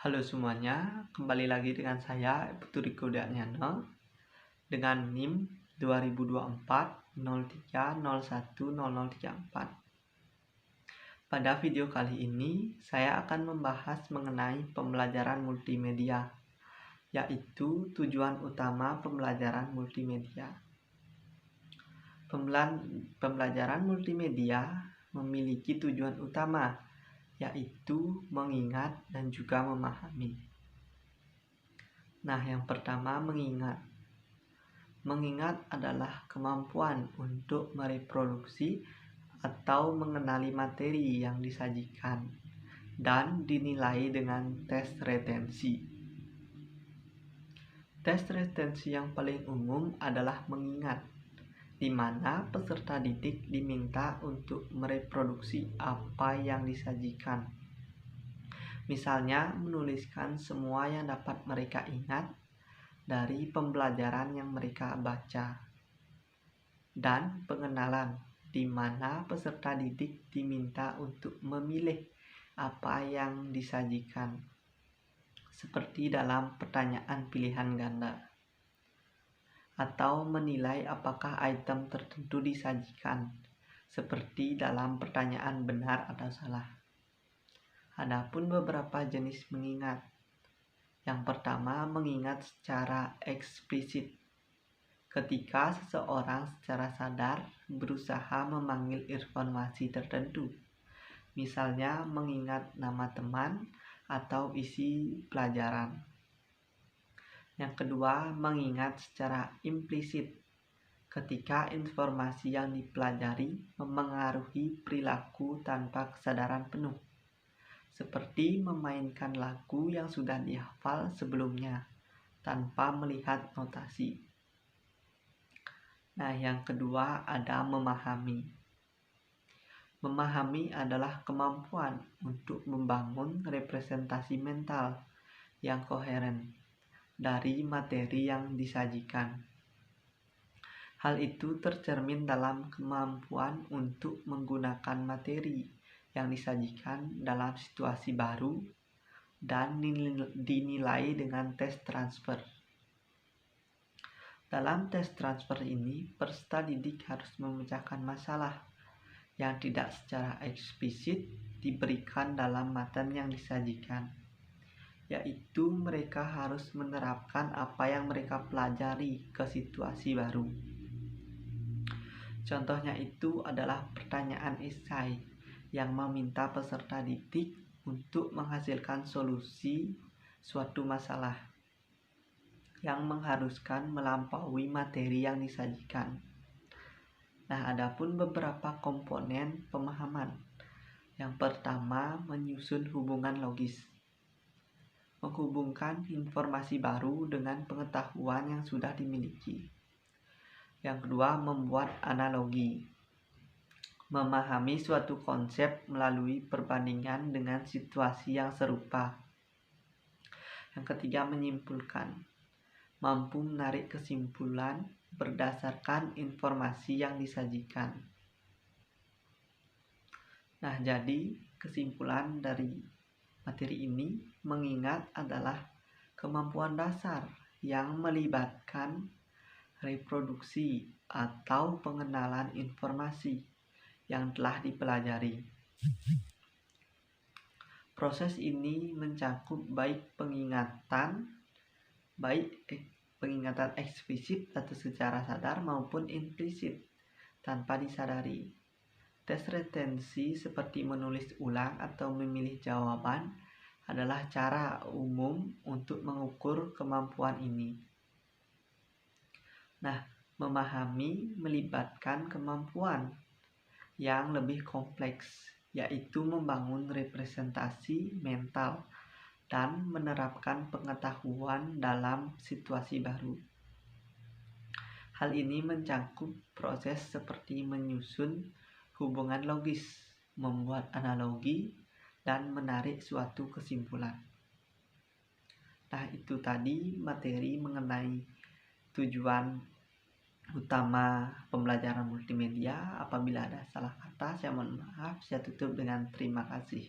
Halo semuanya, kembali lagi dengan saya Putu Riko Daniano dengan NIM 2024 03010034. Pada video kali ini, saya akan membahas mengenai pembelajaran multimedia, yaitu tujuan utama pembelajaran multimedia. Pembelajaran multimedia memiliki tujuan utama, yaitu mengingat dan juga memahami. Nah, yang pertama mengingat. Mengingat adalah kemampuan untuk mereproduksi atau mengenali materi yang disajikan dan dinilai dengan tes retensi. Tes retensi yang paling umum adalah mengingat, di mana peserta didik diminta untuk mereproduksi apa yang disajikan. Misalnya, menuliskan semua yang dapat mereka ingat dari pembelajaran yang mereka baca. Dan pengenalan, di mana peserta didik diminta untuk memilih apa yang disajikan, seperti dalam pertanyaan pilihan ganda, atau menilai apakah item tertentu disajikan, seperti dalam pertanyaan benar atau salah. Adapun beberapa jenis mengingat. Yang pertama, mengingat secara eksplisit. Ketika seseorang secara sadar berusaha memanggil informasi tertentu, misalnya mengingat nama teman atau isi pelajaran. Yang kedua, mengingat secara implisit. Ketika informasi yang dipelajari memengaruhi perilaku tanpa kesadaran penuh, seperti memainkan lagu yang sudah dihafal sebelumnya tanpa melihat notasi. Nah, yang kedua ada memahami. Memahami adalah kemampuan untuk membangun representasi mental yang koheren dari materi yang disajikan. Hal itu tercermin dalam kemampuan untuk menggunakan materi yang disajikan dalam situasi baru dan dinilai dengan tes transfer. Dalam tes transfer ini, peserta didik harus memecahkan masalah yang tidak secara eksplisit diberikan dalam materi yang disajikan, yaitu mereka harus menerapkan apa yang mereka pelajari ke situasi baru. Contohnya itu adalah pertanyaan esai yang meminta peserta didik untuk menghasilkan solusi suatu masalah yang mengharuskan melampaui materi yang disajikan. Nah, adapun beberapa komponen pemahaman. Yang pertama, menyusun hubungan logis. Menghubungkan informasi baru dengan pengetahuan yang sudah dimiliki. Yang kedua, membuat analogi. Memahami suatu konsep melalui perbandingan dengan situasi yang serupa. Yang ketiga, menyimpulkan. Mampu menarik kesimpulan berdasarkan informasi yang disajikan. Nah, jadi kesimpulan dari materi ini, mengingat adalah kemampuan dasar yang melibatkan reproduksi atau pengenalan informasi yang telah dipelajari. Proses ini mencakup baik pengingatan eksplisit atau secara sadar maupun implisit tanpa disadari. Tes retensi seperti menulis ulang atau memilih jawaban adalah cara umum untuk mengukur kemampuan ini. Nah, memahami melibatkan kemampuan yang lebih kompleks, yaitu membangun representasi mental dan menerapkan pengetahuan dalam situasi baru. Hal ini mencakup proses seperti menyusun hubungan logis, membuat analogi, dan menarik suatu kesimpulan. Nah, itu tadi materi mengenai tujuan utama pembelajaran multimedia. Apabila ada salah kata, saya mohon maaf. Saya tutup dengan terima kasih.